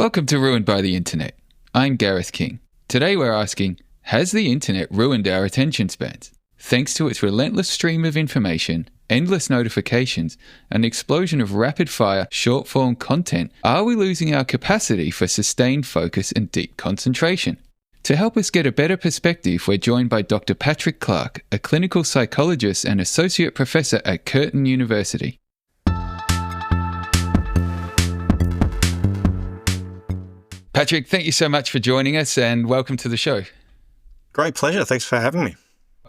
Welcome to Ruined by the Internet. I'm Gareth King. Today we're asking, has the internet ruined our attention spans? Thanks to its relentless stream of information, endless notifications, and explosion of rapid-fire, short-form content, are we losing our capacity for sustained focus and deep concentration? To help us get a better perspective, we're joined by Dr Patrick Clarke, a clinical psychologist and associate professor at Curtin University. Patrick, thank you so much for joining us and welcome to the show. Great pleasure. Thanks for having me.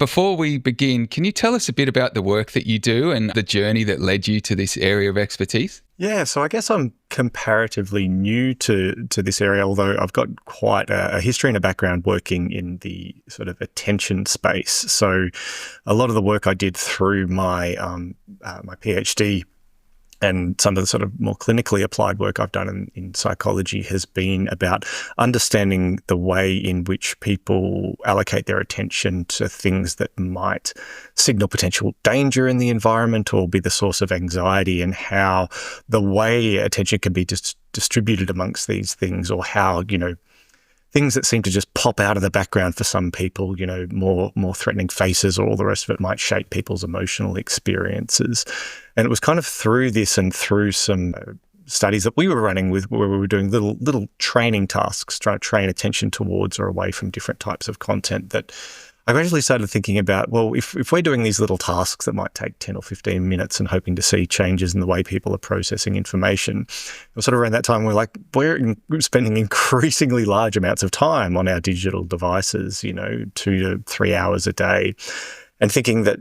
Before we begin, can you tell us a bit about the work that you do and the journey that led you to this area of expertise? Yeah, so I guess I'm comparatively new to this area, although I've got quite a history and a background working in the sort of attention space. So a lot of the work I did through my my PhD and some of the sort of more clinically applied work I've done in psychology has been about understanding the way in which people allocate their attention to things that might signal potential danger in the environment or be the source of anxiety, and how the way attention can be distributed amongst these things, or how, things that seem to just pop out of the background for some people, more threatening faces or all the rest of it, might shape people's emotional experiences. And it was kind of through this and through some studies that we were running with, where we were doing little training tasks, trying to train attention towards or away from different types of content, that I gradually started thinking about, well, if we're doing these little tasks that might take 10 or 15 minutes and hoping to see changes in the way people are processing information, it was sort of around that time we're spending increasingly large amounts of time on our digital devices, 2 to 3 hours a day, and thinking that,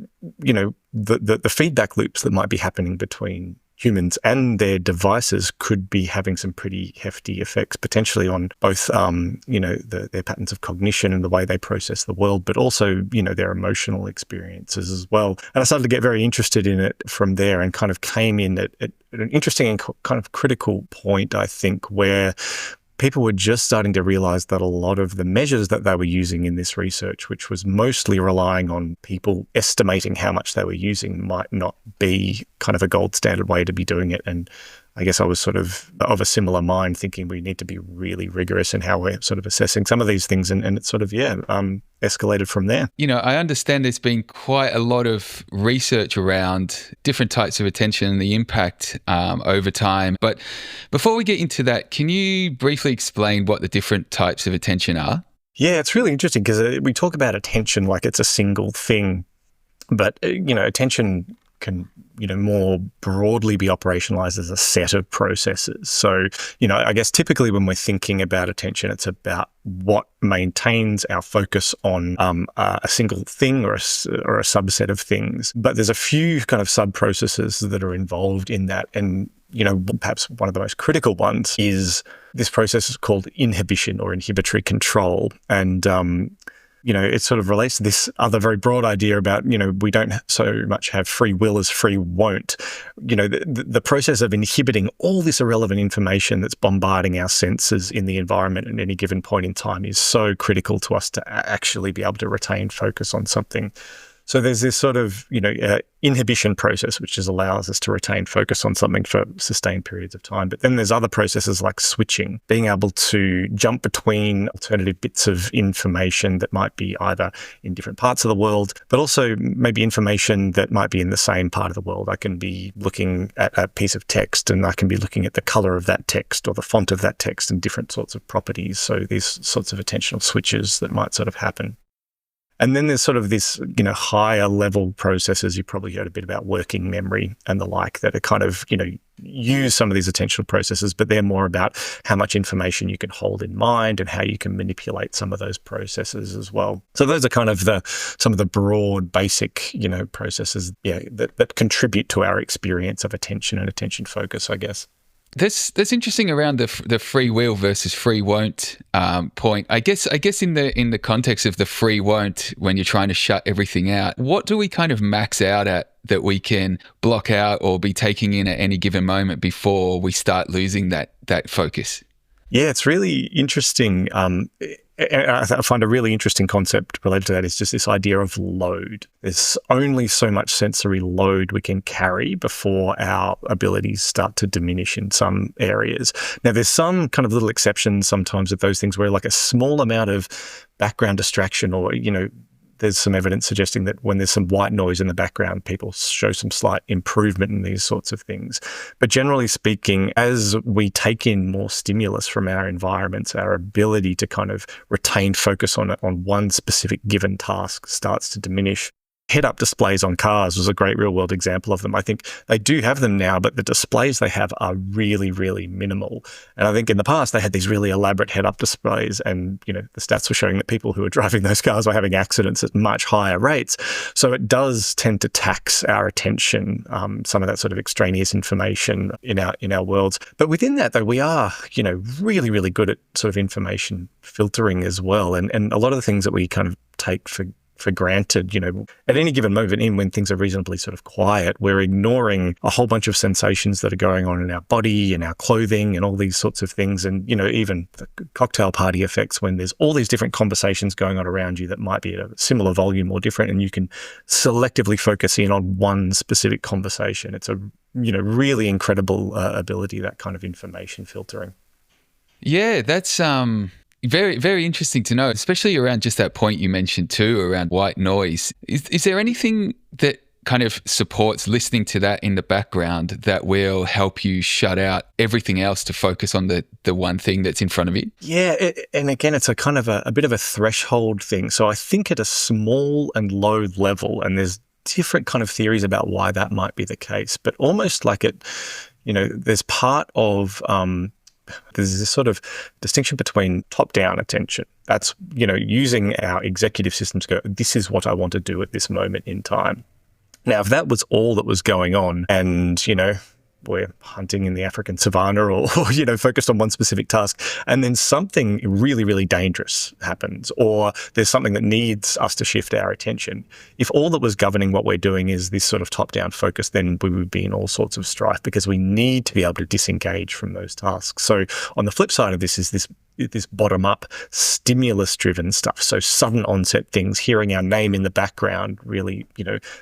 the feedback loops that might be happening between humans and their devices could be having some pretty hefty effects, potentially on both, their patterns of cognition and the way they process the world, but also, their emotional experiences as well. And I started to get very interested in it from there, and kind of came in at an interesting and kind of critical point, I think, where people were just starting to realize that a lot of the measures that they were using in this research, which was mostly relying on people estimating how much they were using, might not be kind of a gold standard way to be doing it. And I guess I was sort of a similar mind, thinking we need to be really rigorous in how we're sort of assessing some of these things. And it sort of, escalated from there. I understand there's been quite a lot of research around different types of attention and the impact over time. But before we get into that, can you briefly explain what the different types of attention are? Yeah, it's really interesting because we talk about attention like it's a single thing, but, attention can, more broadly be operationalized as a set of processes. So, I guess typically when we're thinking about attention, it's about what maintains our focus on a single thing or a subset of things. But there's a few kind of sub-processes that are involved in that. And, perhaps one of the most critical ones is this process is called inhibition or inhibitory control. And, it sort of relates to this other very broad idea about, we don't so much have free will as free won't. The process of inhibiting all this irrelevant information that's bombarding our senses in the environment at any given point in time is so critical to us to actually be able to retain focus on something. So there's this sort of, inhibition process, which just allows us to retain focus on something for sustained periods of time. But then there's other processes like switching, being able to jump between alternative bits of information that might be either in different parts of the world, but also maybe information that might be in the same part of the world. I can be looking at a piece of text and I can be looking at the color of that text or the font of that text and different sorts of properties. So these sorts of attentional switches that might sort of happen. And then there's sort of this, higher level processes. You probably heard a bit about working memory and the like, that are kind of, use some of these attentional processes, but they're more about how much information you can hold in mind and how you can manipulate some of those processes as well. So those are kind of some of the broad, basic, processes, that contribute to our experience of attention and attention focus, I guess. That's interesting around the free will versus free won't point. I guess in the context of the free won't, when you're trying to shut everything out, what do we kind of max out at that we can block out or be taking in at any given moment before we start losing that focus? Yeah, it's really interesting. and I find a really interesting concept related to that is just this idea of load. There's only so much sensory load we can carry before our abilities start to diminish in some areas. Now, there's some kind of little exceptions sometimes of those things where like a small amount of background distraction or, there's some evidence suggesting that when there's some white noise in the background, people show some slight improvement in these sorts of things. But generally speaking, as we take in more stimulus from our environments, our ability to kind of retain focus on one specific given task starts to diminish. Head-up displays on cars was a great real-world example of them. I think they do have them now, but the displays they have are really, really minimal. And I think in the past they had these really elaborate head-up displays, and the stats were showing that people who were driving those cars were having accidents at much higher rates. So it does tend to tax our attention, some of that sort of extraneous information in our worlds. But within that, though, we are really, really good at sort of information filtering as well, and a lot of the things that we kind of take for granted, at any given moment when things are reasonably sort of quiet, we're ignoring a whole bunch of sensations that are going on in our body and our clothing and all these sorts of things. And, even the cocktail party effects when there's all these different conversations going on around you that might be at a similar volume or different, and you can selectively focus in on one specific conversation. It's a, really incredible ability, that kind of information filtering. Yeah, that's very, very interesting to know, especially around just that point you mentioned too, around white noise. Is there anything that kind of supports listening to that in the background that will help you shut out everything else to focus on the one thing that's in front of you? Yeah, and again, it's a kind of a bit of a threshold thing. So I think at a small and low level, and there's different kind of theories about why that might be the case, but almost like there's part of there's this sort of distinction between top-down attention. That's, using our executive system to go, this is what I want to do at this moment in time. Now, if that was all that was going on and, we're hunting in the African savannah or focused on one specific task, and then something really, really dangerous happens, or there's something that needs us to shift our attention. If all that was governing what we're doing is this sort of top-down focus, then we would be in all sorts of strife because we need to be able to disengage from those tasks. So on the flip side of this is this bottom-up, stimulus-driven stuff. So sudden onset things, hearing our name in the background, really,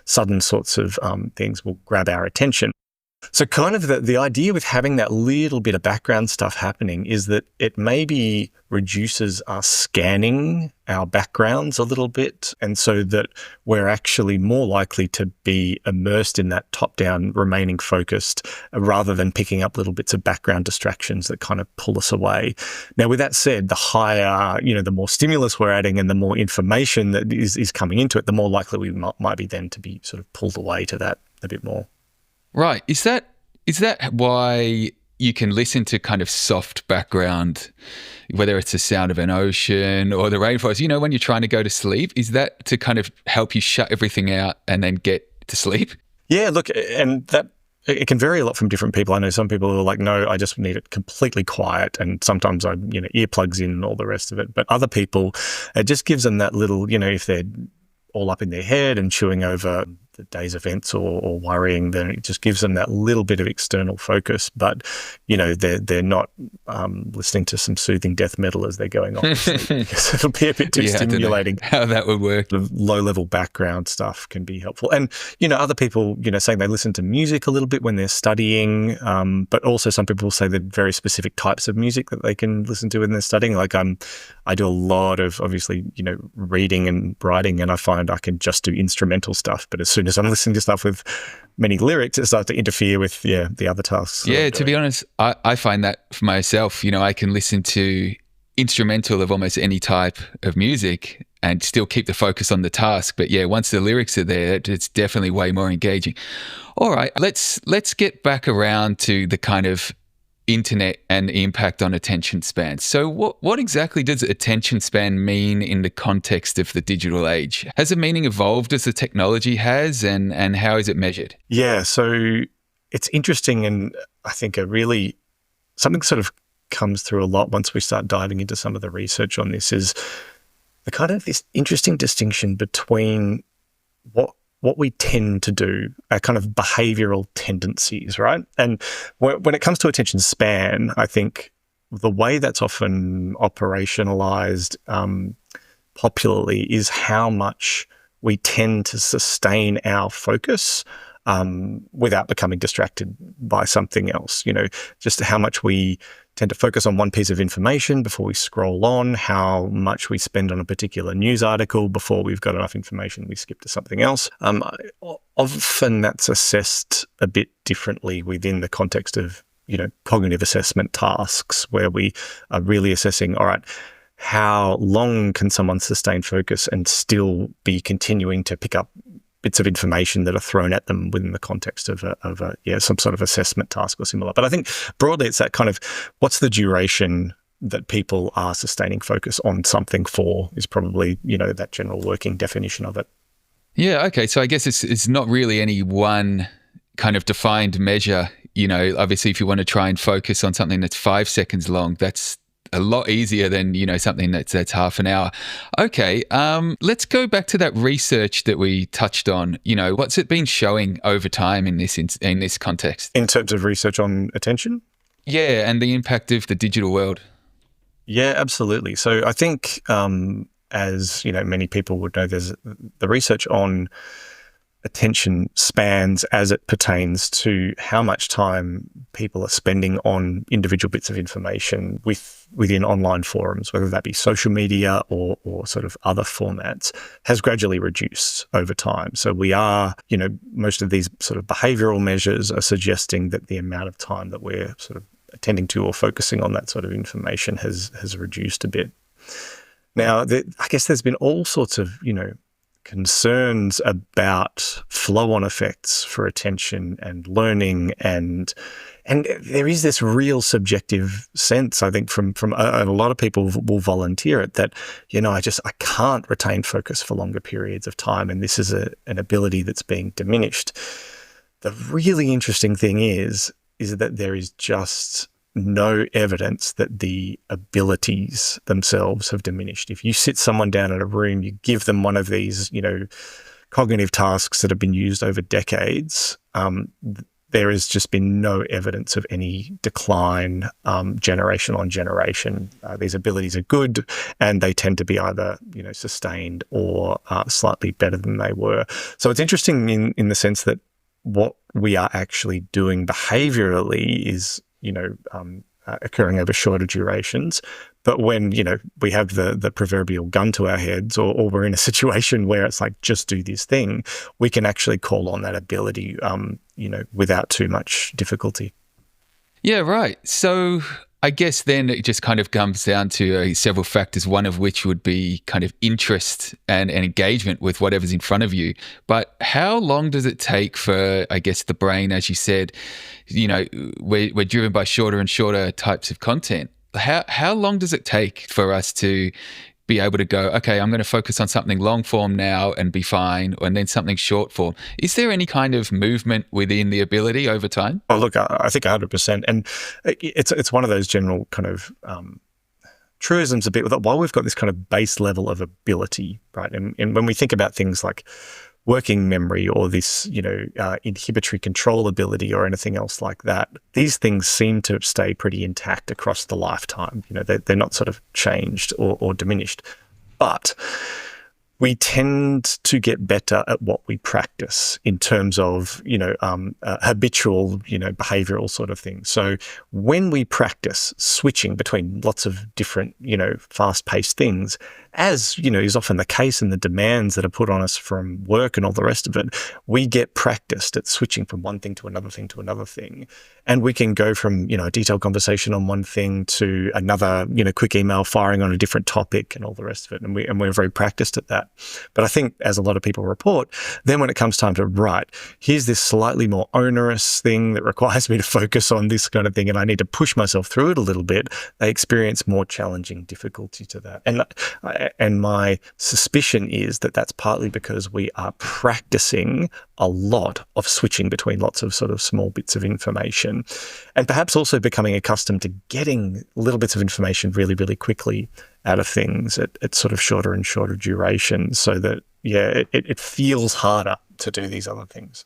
sudden sorts of things will grab our attention. So kind of the idea with having that little bit of background stuff happening is that it maybe reduces us scanning our backgrounds a little bit, and so that we're actually more likely to be immersed in that top-down, remaining focused, rather than picking up little bits of background distractions that kind of pull us away. Now, with that said, the higher, the more stimulus we're adding and the more information that is coming into it, the more likely we might be then to be sort of pulled away to that a bit more. Right. Is that why you can listen to kind of soft background, whether it's the sound of an ocean or the rainforest, when you're trying to go to sleep? Is that to kind of help you shut everything out and then get to sleep? Yeah, look, and that it can vary a lot from different people. I know some people who are like, no, I just need it completely quiet, and sometimes I, earplugs in and all the rest of it. But other people, it just gives them that little, if they're all up in their head and chewing over the day's events or worrying, then it just gives them that little bit of external focus. But, they're not listening to some soothing death metal as they're going off to sleep, because it'll be a bit too stimulating. How that would work. The low-level background stuff can be helpful. And, other people, saying they listen to music a little bit when they're studying, but also some people say that very specific types of music that they can listen to when they're studying. Like I do a lot of, obviously, reading and writing, and I find I can just do instrumental stuff. But as soon as I'm listening to stuff with many lyrics, it starts to interfere with, the other tasks. Yeah, to be honest, I find that for myself, I can listen to instrumental of almost any type of music and still keep the focus on the task. But yeah, once the lyrics are there, it's definitely way more engaging. All right, let's get back around to the kind of internet and the impact on attention span. So what exactly does attention span mean in the context of the digital age? Has the meaning evolved as the technology has, and how is it measured? Yeah, so it's interesting, and I think something sort of comes through a lot once we start diving into some of the research on this, is the kind of this interesting distinction between what we tend to do, our kind of behavioral tendencies, right? And when it comes to attention span, I think the way that's often operationalized popularly is how much we tend to sustain our focus without becoming distracted by something else. Just how much we tend to focus on one piece of information before we scroll on, how much we spend on a particular news article before we've got enough information, we skip to something else. Often that's assessed a bit differently within the context of, cognitive assessment tasks, where we are really assessing, all right, how long can someone sustain focus and still be continuing to pick up bits of information that are thrown at them within the context of some sort of assessment task or similar. But I think broadly it's that kind of, what's the duration that people are sustaining focus on something for is probably, that general working definition of it. Yeah, okay. So I guess it's not really any one kind of defined measure. Obviously if you want to try and focus on something that's 5 seconds long, that's a lot easier than, something that's half an hour. Okay, let's go back to that research that we touched on. What's it been showing over time in this context? In terms of research on attention? Yeah, and the impact of the digital world. Yeah, absolutely. So I think, as many people would know, there's the research on attention spans as it pertains to how much time people are spending on individual bits of information within online forums, whether that be social media or sort of other formats, has gradually reduced over time. So we are, most of these sort of behavioural measures are suggesting that the amount of time that we're sort of attending to or focusing on that sort of information has reduced a bit. Now, I guess there's been all sorts of, concerns about flow-on effects for attention and learning, and there is this real subjective sense, I think, from a lot of people will volunteer it, that I can't retain focus for longer periods of time, and this is an ability that's being diminished. The really interesting thing is that there is just no evidence that the abilities themselves have diminished. If you sit someone down in a room, you give them one of these, cognitive tasks that have been used over decades, there has just been no evidence of any decline generation on generation. These abilities are good, and they tend to be either, sustained or slightly better than they were. So it's interesting in the sense that what we are actually doing behaviourally is occurring over shorter durations. But when, we have the proverbial gun to our heads, or we're in a situation where it's like, just do this thing, we can actually call on that ability, without too much difficulty. Yeah, right. So I guess then it just kind of comes down to several factors, one of which would be kind of interest and engagement with whatever's in front of you. But how long does it take for, I guess, the brain, as you said, we're driven by shorter and shorter types of content. How long does it take for us to be able to go, okay, I'm going to focus on something long form now and be fine, and then something short form? Is there any kind of movement within the ability over time? Oh, look, I think 100%. And it's one of those general kind of truisms a bit, that while we've got this kind of base level of ability, right? And when we think about things like working memory or this, inhibitory control ability or anything else like that, these things seem to stay pretty intact across the lifetime. They're not sort of changed or diminished. But we tend to get better at what we practice in terms of, habitual, behavioral sort of things. So when we practice switching between lots of different, fast-paced things, as, is often the case in the demands that are put on us from work and all the rest of it, we get practiced at switching from one thing to another thing to another thing. And we can go from, a detailed conversation on one thing to another, quick email firing on a different topic and all the rest of it. And we're very practiced at that. But I think, as a lot of people report, then when it comes time to write, here's this slightly more onerous thing that requires me to focus on this kind of thing, and I need to push myself through it a little bit, they experience more challenging difficulty to that. And my suspicion is that that's partly because we are practicing a lot of switching between lots of sort of small bits of information, and perhaps also becoming accustomed to getting little bits of information really, really quickly out of things at sort of shorter and shorter durations, so that, it feels harder to do these other things.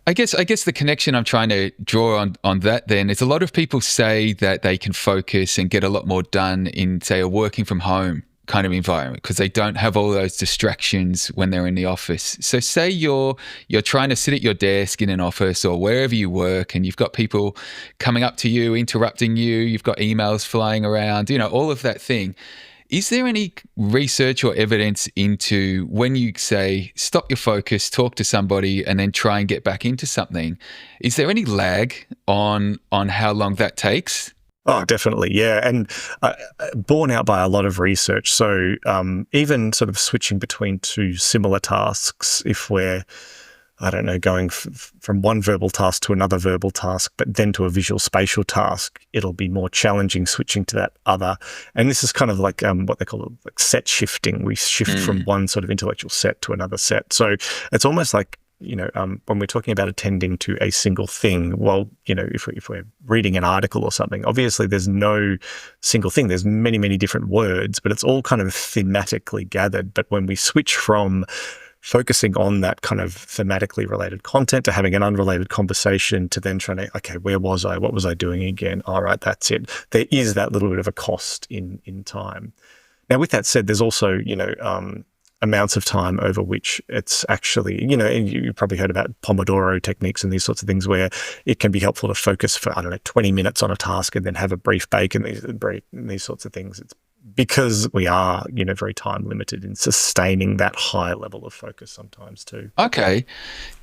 I guess the connection I'm trying to draw on that then is a lot of people say that they can focus and get a lot more done in, say, a working from home kind of environment because they don't have all those distractions when they're in the office. So say you're trying to sit at your desk in an office or wherever you work and you've got people coming up to you, interrupting you, you've got emails flying around, all of that thing. Is there any research or evidence into when you say stop your focus, talk to somebody, and then try and get back into something? Is there any lag on how long that takes? Oh, definitely, yeah, and borne out by a lot of research. So even sort of switching between two similar tasks, if we're going from one verbal task to another verbal task, but then to a visual spatial task, it'll be more challenging switching to that other. And this is kind of like what they call like set shifting. We shift from one sort of intellectual set to another set. So it's almost like, when we're talking about attending to a single thing, well, if we're reading an article or something, obviously there's no single thing. There's many, many different words, but it's all kind of thematically gathered. But when we switch from focusing on that kind of thematically related content to having an unrelated conversation to then trying to, okay, where was I? What was I doing again? All right, that's it. There is that little bit of a cost in time. Now, with that said, there's also, amounts of time over which it's actually, and you probably heard about Pomodoro techniques and these sorts of things where it can be helpful to focus for, 20 minutes on a task and then have a brief break and these sorts of things. It's because we are, very time limited in sustaining that high level of focus sometimes too. Okay.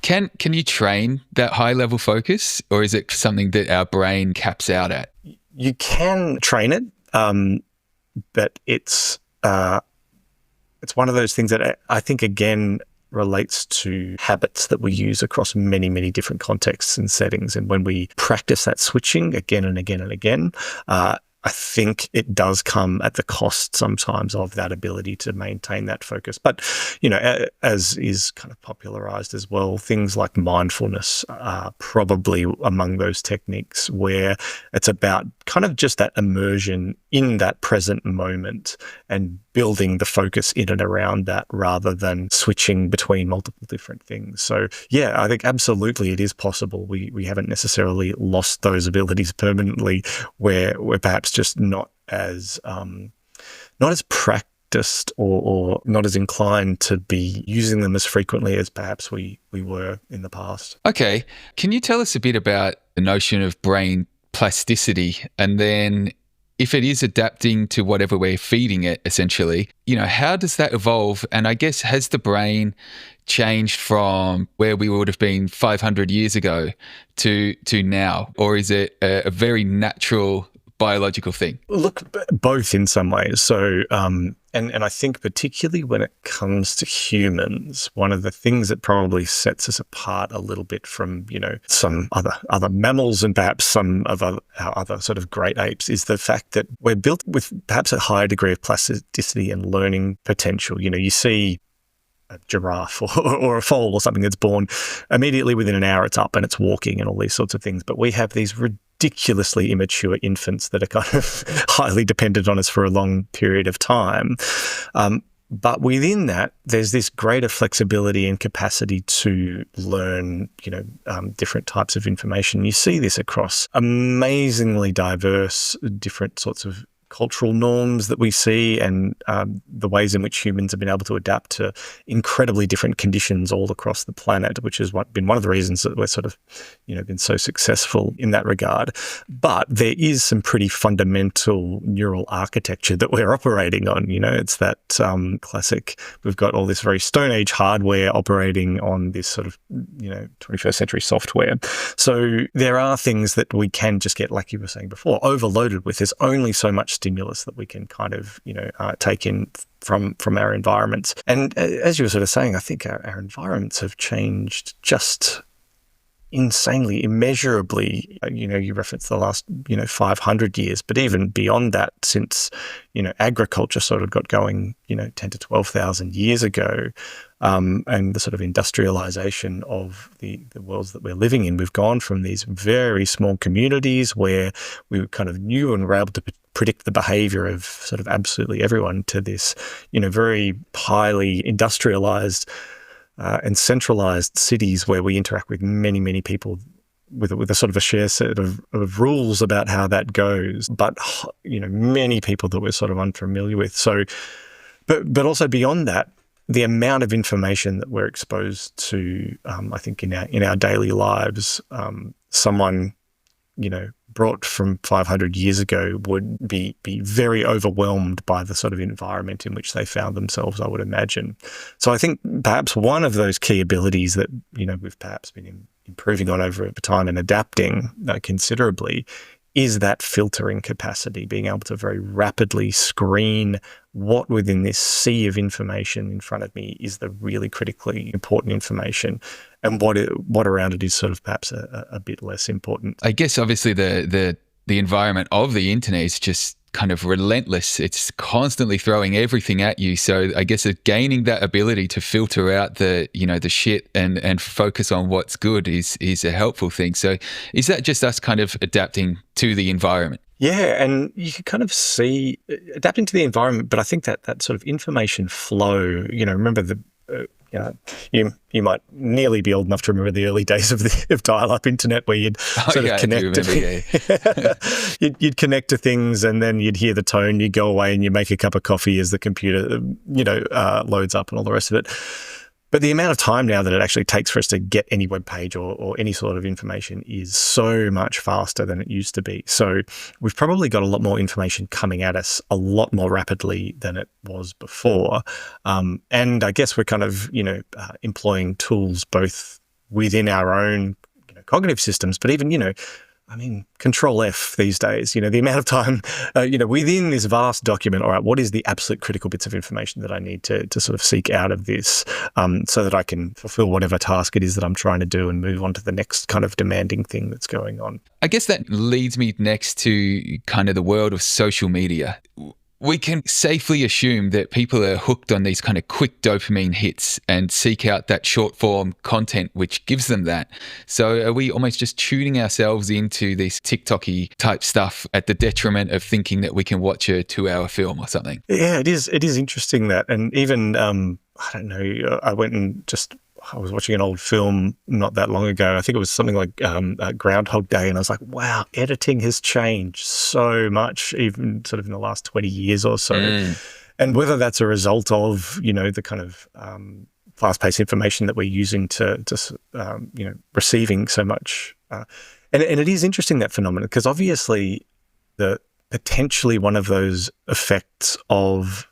Can you train that high level focus, or is it something that our brain caps out at? You can train it, but it's one of those things that I think, again, relates to habits that we use across many, many different contexts and settings. And when we practice that switching again and again and again, I think it does come at the cost sometimes of that ability to maintain that focus. But, as is kind of popularized as well, things like mindfulness are probably among those techniques where it's about kind of just that immersion in that present moment and building the focus in and around that rather than switching between multiple different things. So, yeah, I think absolutely it is possible. We haven't necessarily lost those abilities permanently where we're perhaps just not as practiced or not as inclined to be using them as frequently as perhaps we were in the past. Okay. Can you tell us a bit about the notion of brain plasticity, and then if it is adapting to whatever we're feeding it, essentially, how does that evolve? And I guess, has the brain changed from where we would have been 500 years ago to now? Or is it a very natural biological thing? Look, both in some ways. So, and I think particularly when it comes to humans, one of the things that probably sets us apart a little bit from, some other mammals and perhaps some of our other sort of great apes is the fact that we're built with perhaps a higher degree of plasticity and learning potential. You see a giraffe or a foal or something that's born immediately within an hour, it's up and it's walking and all these sorts of things. But we have these ridiculously immature infants that are kind of highly dependent on us for a long period of time. But within that, there's this greater flexibility and capacity to learn, different types of information. You see this across amazingly diverse, different sorts of cultural norms that we see and the ways in which humans have been able to adapt to incredibly different conditions all across the planet, which has been one of the reasons that we're sort of, been so successful in that regard. But there is some pretty fundamental neural architecture that we're operating on. It's that classic, we've got all this very Stone Age hardware operating on this sort of, 21st century software. So there are things that we can just get, like you were saying before, overloaded with. There's only so much stimulus that we can kind of, take in from our environments. And as you were sort of saying, I think our environments have changed just insanely, immeasurably. You referenced the last, 500 years, but even beyond that, since, agriculture sort of got going, 10 to 12,000 years ago, and the sort of industrialization of the worlds that we're living in, we've gone from these very small communities where we kind of knew and were able to predict the behavior of sort of absolutely everyone to this, very highly industrialized and centralized cities where we interact with many, many people with a sort of a shared set of rules about how that goes, but many people that we're sort of unfamiliar with. So, but also beyond that, the amount of information that we're exposed to, I think in our daily lives, someone brought from 500 years ago would be very overwhelmed by the sort of environment in which they found themselves, I would imagine. So I think perhaps one of those key abilities that, we've perhaps been improving on over time and adapting considerably is that filtering capacity, being able to very rapidly screen what within this sea of information in front of me is the really critically important information, and what around it is sort of perhaps a bit less important. I guess obviously the environment of the internet is just kind of relentless. It's constantly throwing everything at you. So I guess gaining that ability to filter out the shit and focus on what's good is a helpful thing. So is that just us kind of adapting to the environment? Yeah, and you can kind of see adapting to the environment, but I think that sort of information flow, remember you might nearly be old enough to remember the early days of dial-up internet where you'd sort of connect you'd connect to things, and then you'd hear the tone, you'd go away and you make a cup of coffee as the computer, loads up and all the rest of it. But the amount of time now that it actually takes for us to get any web page or any sort of information is so much faster than it used to be. So we've probably got a lot more information coming at us a lot more rapidly than it was before. And I guess we're kind of, employing tools both within our own cognitive systems, but even, Control F these days, the amount of time, within this vast document, all right, what is the absolute critical bits of information that I need to sort of seek out of this so that I can fulfill whatever task it is that I'm trying to do and move on to the next kind of demanding thing that's going on. I guess that leads me next to kind of the world of social media. We can safely assume that people are hooked on these kind of quick dopamine hits and seek out that short form content which gives them that. So are we almost just tuning ourselves into this TikTok-y type stuff at the detriment of thinking that we can watch a 2-hour film or something? Yeah, it is interesting that. And even, I don't know, I was watching an old film not that long ago. I think it was something like Groundhog Day. And I was like, wow, editing has changed so much, even sort of in the last 20 years or so. And whether that's a result of, the kind of fast-paced information that we're using to receiving so much. And it is interesting, that phenomenon, because obviously potentially one of those effects of,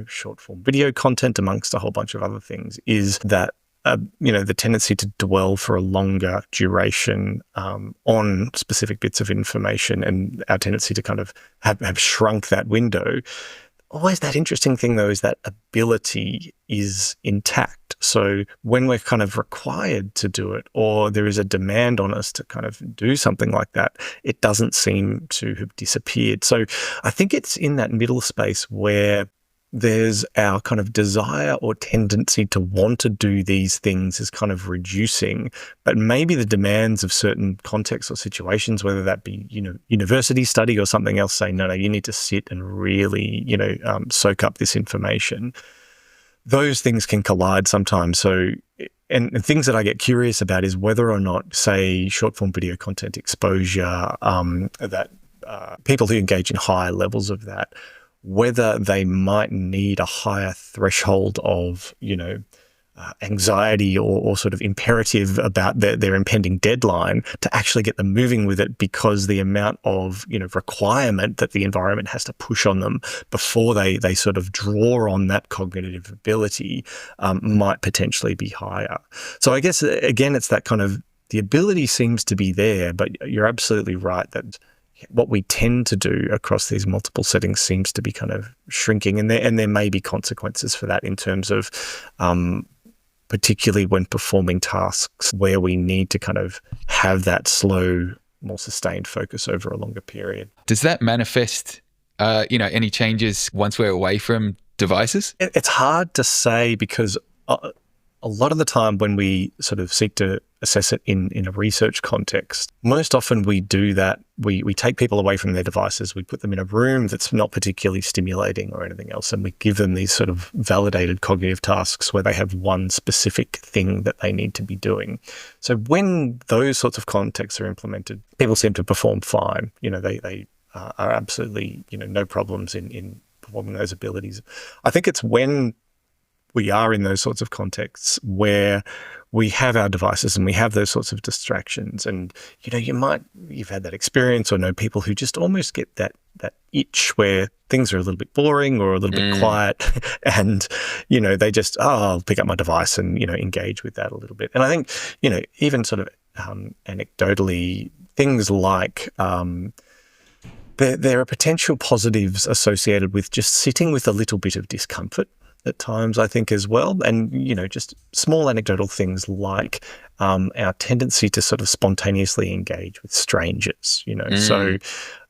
short-form video content, amongst a whole bunch of other things, is that the tendency to dwell for a longer duration on specific bits of information, and our tendency to kind of have shrunk that window. Always that interesting thing, though, is that ability is intact. So when we're kind of required to do it, or there is a demand on us to kind of do something like that, it doesn't seem to have disappeared. So I think it's in that middle space where there's our kind of desire or tendency to want to do these things is kind of reducing, but maybe the demands of certain contexts or situations, whether that be, university study or something else, say, no, you need to sit and really, soak up this information. Those things can collide sometimes. So, and things that I get curious about is whether or not, say, short form video content exposure, that people who engage in higher levels of that, whether they might need a higher threshold of, anxiety or sort of imperative about their impending deadline to actually get them moving with it, because the amount of, requirement that the environment has to push on them before they sort of draw on that cognitive ability might potentially be higher. So I guess, again, it's that kind of, the ability seems to be there, but you're absolutely right that what we tend to do across these multiple settings seems to be kind of shrinking, and there may be consequences for that in terms of particularly when performing tasks where we need to kind of have that slow, more sustained focus over a longer period. Does that manifest, any changes once we're away from devices? It's hard to say, because a lot of the time when we sort of seek to assess it in a research context, most often we do that. We take people away from their devices, we put them in a room that's not particularly stimulating or anything else, and we give them these sort of validated cognitive tasks where they have one specific thing that they need to be doing. So when those sorts of contexts are implemented, people seem to perform fine. They are absolutely, no problems in performing those abilities. I think it's when we are in those sorts of contexts where we have our devices and we have those sorts of distractions, and you've had that experience or know people who just almost get that itch where things are a little bit boring or a little bit quiet, and they just I'll pick up my device and engage with that a little bit. And I think even sort of anecdotally, things like there are potential positives associated with just sitting with a little bit of discomfort at times, I think, as well. And, just small anecdotal things like our tendency to sort of spontaneously engage with strangers, So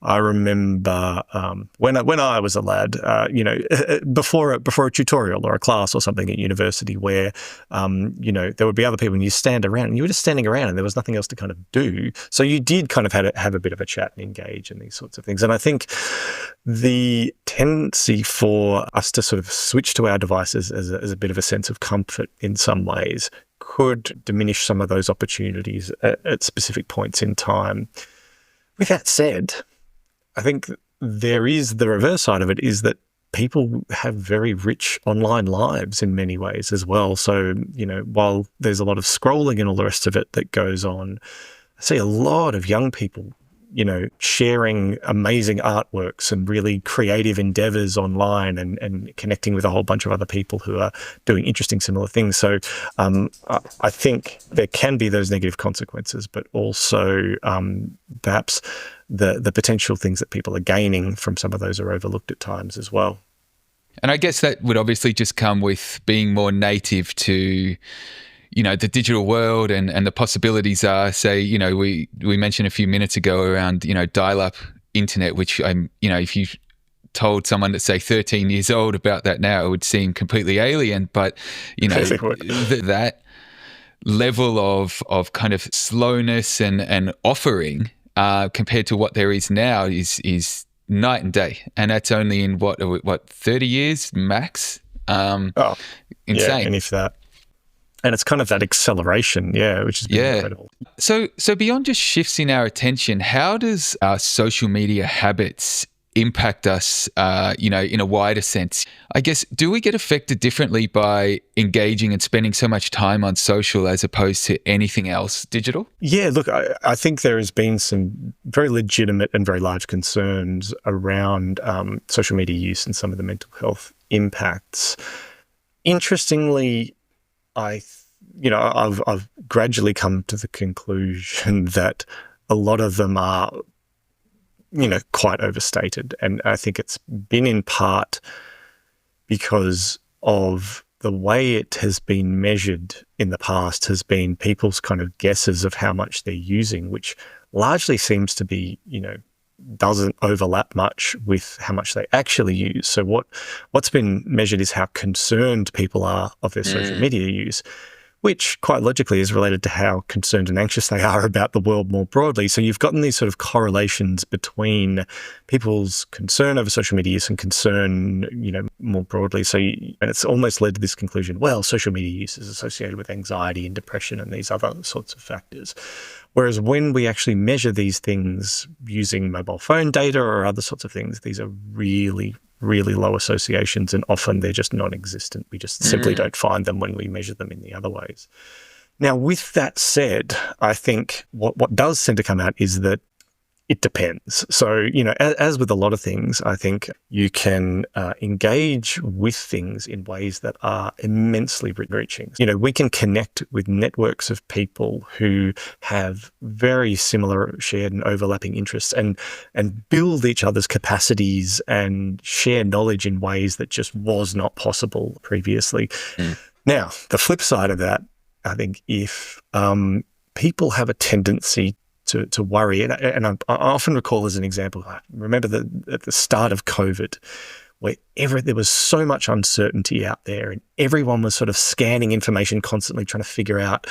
I remember when I was a lad, before a tutorial or a class or something at university where, there would be other people and you stand around and you were just standing around and there was nothing else to kind of do. So you did kind of have a bit of a chat and engage in these sorts of things. And I think the tendency for us to sort of switch to our devices as a bit of a sense of comfort in some ways could diminish some of those opportunities at specific points in time. With that said, I think there is the reverse side of it, is that people have very rich online lives in many ways as well. So, while there's a lot of scrolling and all the rest of it that goes on, I see a lot of young people, sharing amazing artworks and really creative endeavors online and connecting with a whole bunch of other people who are doing interesting similar things. So I think there can be those negative consequences, but also perhaps the potential things that people are gaining from some of those are overlooked at times as well. And I guess that would obviously just come with being more native to the digital world and the possibilities are, say, we mentioned a few minutes ago around, dial-up internet, which if you told someone that's, say, 13 years old about that now, it would seem completely alien. But, that level of kind of slowness and offering compared to what there is now is night and day. And that's only in what 30 years max? Insane. Yeah, and if that. And it's kind of that acceleration, which has been incredible. So beyond just shifts in our attention, how does our social media habits impact us, in a wider sense? I guess, do we get affected differently by engaging and spending so much time on social as opposed to anything else digital? Yeah, look, I think there has been some very legitimate and very large concerns around social media use and some of the mental health impacts. Interestingly, I've gradually come to the conclusion that a lot of them are, quite overstated. And I think it's been in part because of the way it has been measured in the past has been people's kind of guesses of how much they're using, which largely seems to be, doesn't overlap much with how much they actually use. So what's been measured is how concerned people are of their social media use, which quite logically is related to how concerned and anxious they are about the world more broadly. So you've gotten these sort of correlations between people's concern over social media use and concern, more broadly. And it's almost led to this conclusion, well, social media use is associated with anxiety and depression and these other sorts of factors. Whereas when we actually measure these things using mobile phone data or other sorts of things, these are really, really low associations, and often they're just non-existent. We just simply don't find them when we measure them in the other ways. Now, with that said, I think what does tend to come out is that it depends. So, as with a lot of things, I think you can engage with things in ways that are immensely reaching. We can connect with networks of people who have very similar shared and overlapping interests and build each other's capacities and share knowledge in ways that just was not possible previously. Now, the flip side of that, I think if people have a tendency to worry, and I often recall as an example, I remember that at the start of COVID, where there was so much uncertainty out there, and everyone was sort of scanning information constantly, trying to figure out,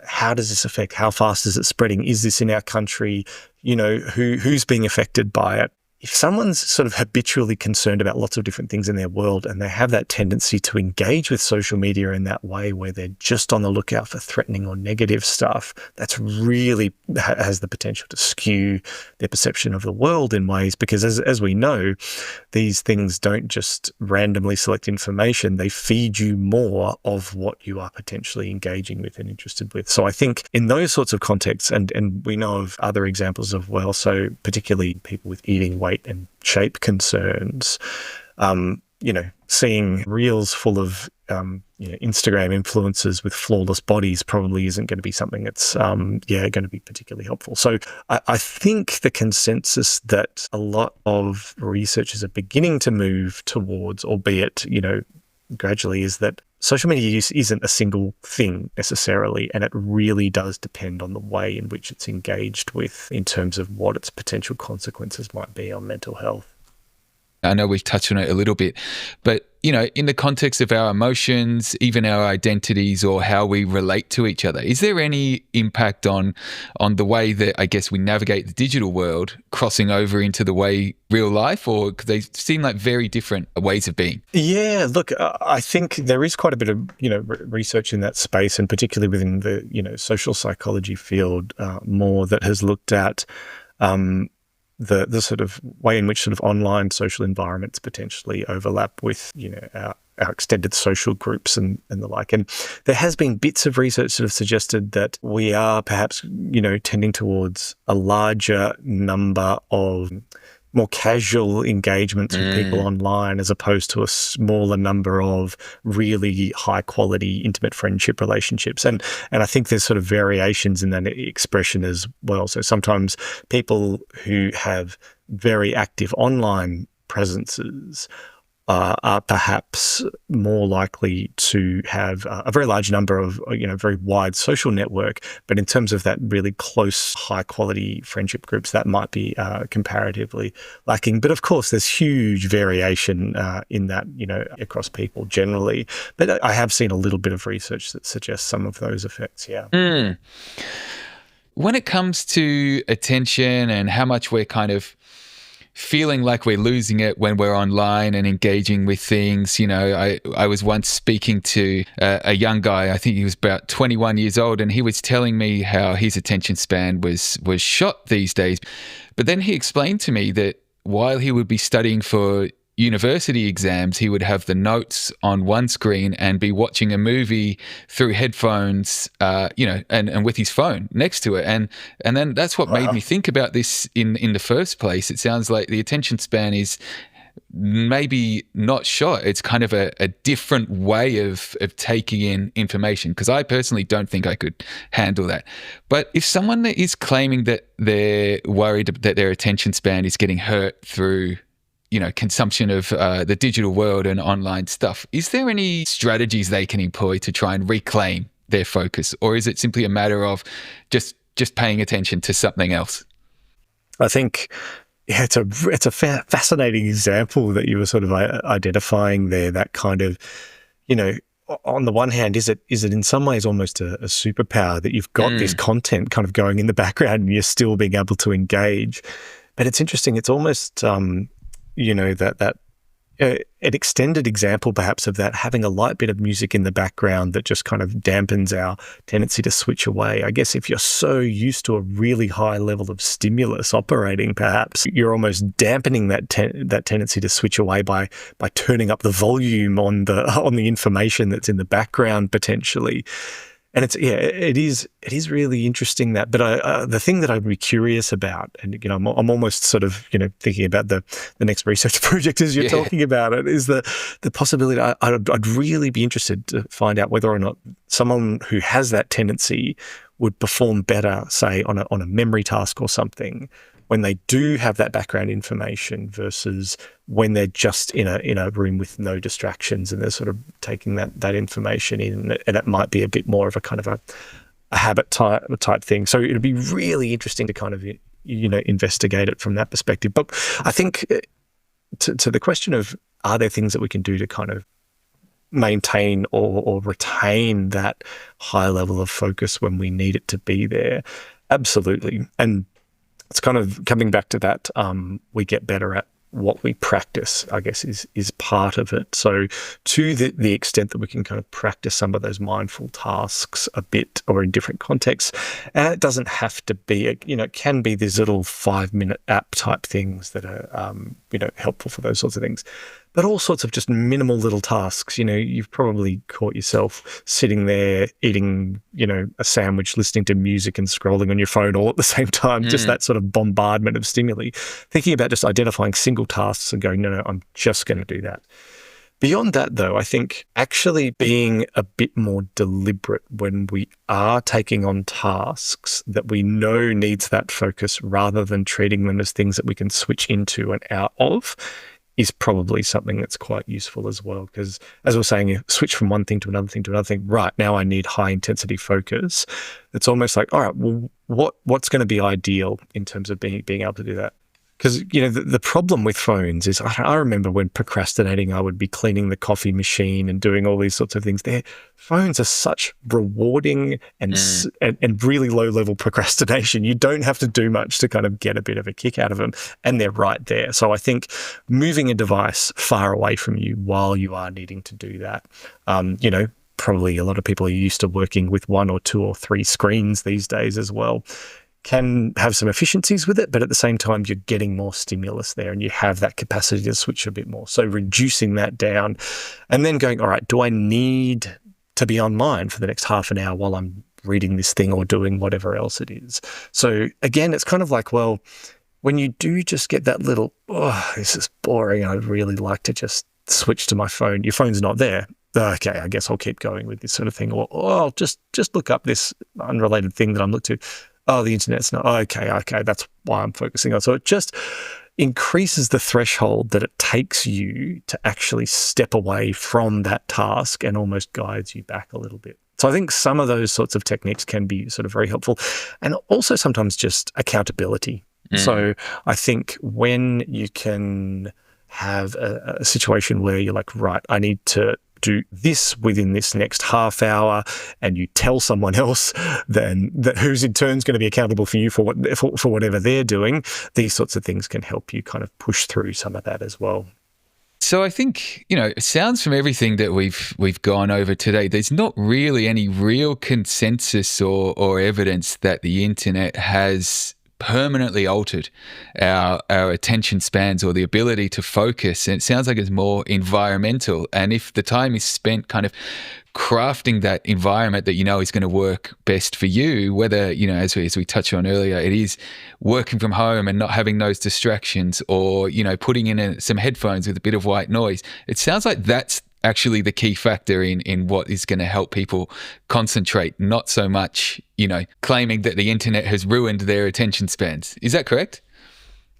how does this affect? How fast is it spreading? Is this in our country? Who's being affected by it? If someone's sort of habitually concerned about lots of different things in their world, and they have that tendency to engage with social media in that way where they're just on the lookout for threatening or negative stuff, that's really has the potential to skew their perception of the world in ways, because as we know, these things don't just randomly select information, they feed you more of what you are potentially engaging with and interested with. So I think in those sorts of contexts, and we know of other examples of so particularly people with eating weight and shape concerns, seeing reels full of Instagram influencers with flawless bodies probably isn't going to be something that's going to be particularly helpful. So I think the consensus that a lot of researchers are beginning to move towards, albeit gradually, is that social media use isn't a single thing necessarily, and it really does depend on the way in which it's engaged with in terms of what its potential consequences might be on mental health. I know we've touched on it a little bit, but, in the context of our emotions, even our identities or how we relate to each other, is there any impact on the way that I guess we navigate the digital world crossing over into the way real life, or could they seem like very different ways of being? Yeah, look, I think there is quite a bit of, research in that space, and particularly within the, social psychology field more, that has looked at the sort of way in which sort of online social environments potentially overlap with, our extended social groups and the like. And there has been bits of research sort of suggested that we are perhaps, tending towards a larger number of more casual engagements with people online, as opposed to a smaller number of really high quality intimate friendship relationships. And I think there's sort of variations in that expression as well. So sometimes people who have very active online presences are perhaps more likely to have a very large number of, very wide social network. But in terms of that really close, high quality friendship groups, that might be comparatively lacking. But of course, there's huge variation in that, across people generally. But I have seen a little bit of research that suggests some of those effects, yeah. When it comes to attention and how much we're kind of feeling like we're losing it when we're online and engaging with things. I was once speaking to a young guy, I think he was about 21 years old, and he was telling me how his attention span was shot these days. But then he explained to me that while he would be studying for university exams, he would have the notes on one screen and be watching a movie through headphones, and with his phone next to it. And then that's what made me think about this in the first place. It sounds like the attention span is maybe not short. It's kind of a different way of taking in information, because I personally don't think I could handle that. But if someone is claiming that they're worried that their attention span is getting hurt through consumption of the digital world and online stuff, is there any strategies they can employ to try and reclaim their focus? Or is it simply a matter of just paying attention to something else? I think it's a fascinating example that you were sort of identifying there, that kind of, on the one hand, is it in some ways almost a superpower that you've got this content kind of going in the background and you're still being able to engage? But it's interesting, it's almost an extended example perhaps of that, having a light bit of music in the background that just kind of dampens our tendency to switch away. I guess if you're so used to a really high level of stimulus operating, perhaps you're almost dampening that tendency to switch away by turning up the volume on the information that's in the background potentially. And it is really interesting that. But the thing that I'd be curious about, and I'm almost sort of thinking about the next research project as you're talking about it, is the possibility. I'd really be interested to find out whether or not someone who has that tendency would perform better, say on a memory task or something, when they do have that background information versus when they're just in a room with no distractions and they're sort of taking that information in, and it might be a bit more of a kind of a habit type thing. So it'd be really interesting to kind of investigate it from that perspective. But I think to the question of, are there things that we can do to kind of maintain or retain that high level of focus when we need it to be there? Absolutely. And it's kind of coming back to that, we get better at what we practice, I guess, is part of it. So to the extent that we can kind of practice some of those mindful tasks a bit or in different contexts, and it doesn't have to be, it can be these little 5-minute app type things that are, helpful for those sorts of things. But all sorts of just minimal little tasks. You've probably caught yourself sitting there eating, a sandwich, listening to music and scrolling on your phone all at the same time, just that sort of bombardment of stimuli. Thinking about just identifying single tasks and going, no, I'm just going to do that. Beyond that, though, I think actually being a bit more deliberate when we are taking on tasks that we know needs that focus rather than treating them as things that we can switch into and out of is probably something that's quite useful as well. Because as we're saying, you switch from one thing to another thing to another thing. Right, now I need high intensity focus. It's almost like, all right, well, what's going to be ideal in terms of being able to do that? Because, the problem with phones is I remember when procrastinating, I would be cleaning the coffee machine and doing all these sorts of things. Phones are such rewarding and really low-level procrastination. You don't have to do much to kind of get a bit of a kick out of them, and they're right there. So I think moving a device far away from you while you are needing to do that, probably a lot of people are used to working with 1 or 2 or 3 screens these days as well, can have some efficiencies with it, but at the same time, you're getting more stimulus there and you have that capacity to switch a bit more. So reducing that down and then going, all right, do I need to be online for the next half an hour while I'm reading this thing or doing whatever else it is? So again, it's kind of like, well, when you do just get that little, this is boring, I'd really like to just switch to my phone. Your phone's not there. Okay, I guess I'll keep going with this sort of thing. Or I'll just look up this unrelated thing that I'm looking to. Oh, the internet's not, okay, that's why I'm focusing on. So it just increases the threshold that it takes you to actually step away from that task and almost guides you back a little bit. So I think some of those sorts of techniques can be sort of very helpful. And also sometimes just accountability. So I think when you can have a situation where you're like, right, I need to do this within this next half hour, and you tell someone else then that who's in turn is going to be accountable for you for whatever they're doing. These sorts of things can help you kind of push through some of that as well. So I think, it sounds from everything that we've gone over today, there's not really any real consensus or evidence that the internet has permanently altered our attention spans or the ability to focus. And it sounds like it's more environmental. And if the time is spent kind of crafting that environment that is going to work best for you, whether, as we touched on earlier, it is working from home and not having those distractions or, putting in some headphones with a bit of white noise, it sounds like that's actually the key factor in what is going to help people concentrate, not so much, claiming that the internet has ruined their attention spans. Is that correct?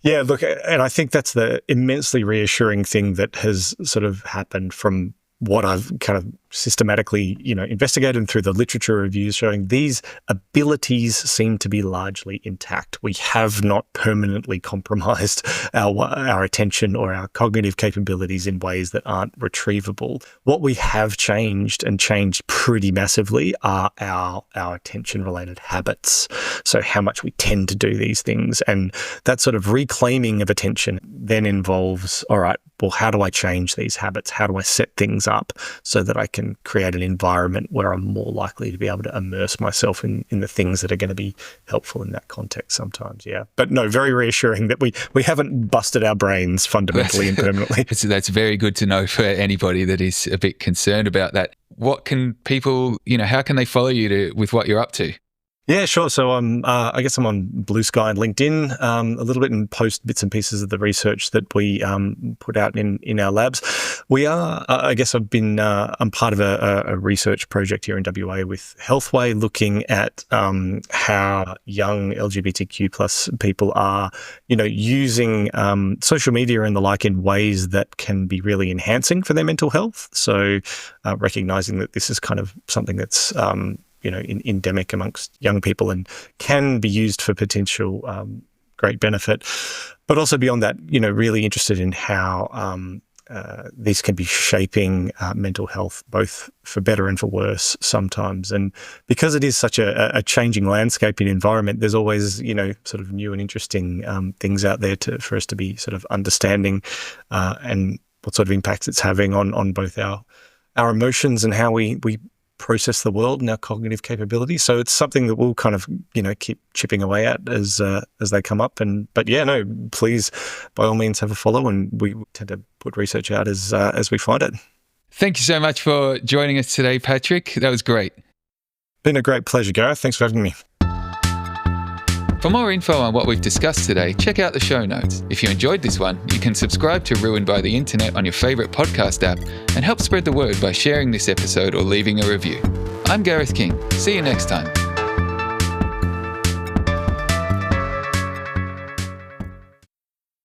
Yeah, look, and I think that's the immensely reassuring thing that has sort of happened from what I've kind of systematically, investigated through the literature reviews showing these abilities seem to be largely intact. We have not permanently compromised our attention or our cognitive capabilities in ways that aren't retrievable. What we have changed and changed pretty massively are our attention-related habits. So how much we tend to do these things. And that sort of reclaiming of attention then involves, all right, well, how do I change these habits? How do I set things up so that I can create an environment where I'm more likely to be able to immerse myself in the things that are going to be helpful in that context sometimes, yeah. But no, very reassuring that we haven't busted our brains fundamentally and permanently. That's very good to know for anybody that is a bit concerned about that. What can people, how can they follow you with what you're up to? Yeah, sure. So I guess I'm on Blue Sky and LinkedIn a little bit and post bits and pieces of the research that we put out in our labs. We are, I guess I'm part of a research project here in WA with Healthway looking at how young LGBTQ plus people are, using social media and the like in ways that can be really enhancing for their mental health. So recognizing that this is kind of something that's endemic amongst young people and can be used for potential great benefit. But also beyond that, really interested in how these can be shaping mental health, both for better and for worse sometimes. And because it is such a changing landscape and environment, there's always, sort of new and interesting things out there for us to be sort of understanding and what sort of impacts it's having on both our emotions and how we process the world and our cognitive capabilities. So it's something that we'll kind of, keep chipping away at as they come up. Please, by all means, have a follow, and we tend to put research out as we find it. Thank you so much for joining us today, Patrick. That was great. Been a great pleasure, Gareth. Thanks for having me. For more info on what we've discussed today, check out the show notes. If you enjoyed this one, you can subscribe to Ruined by the Internet on your favourite podcast app and help spread the word by sharing this episode or leaving a review. I'm Gareth King. See you next time.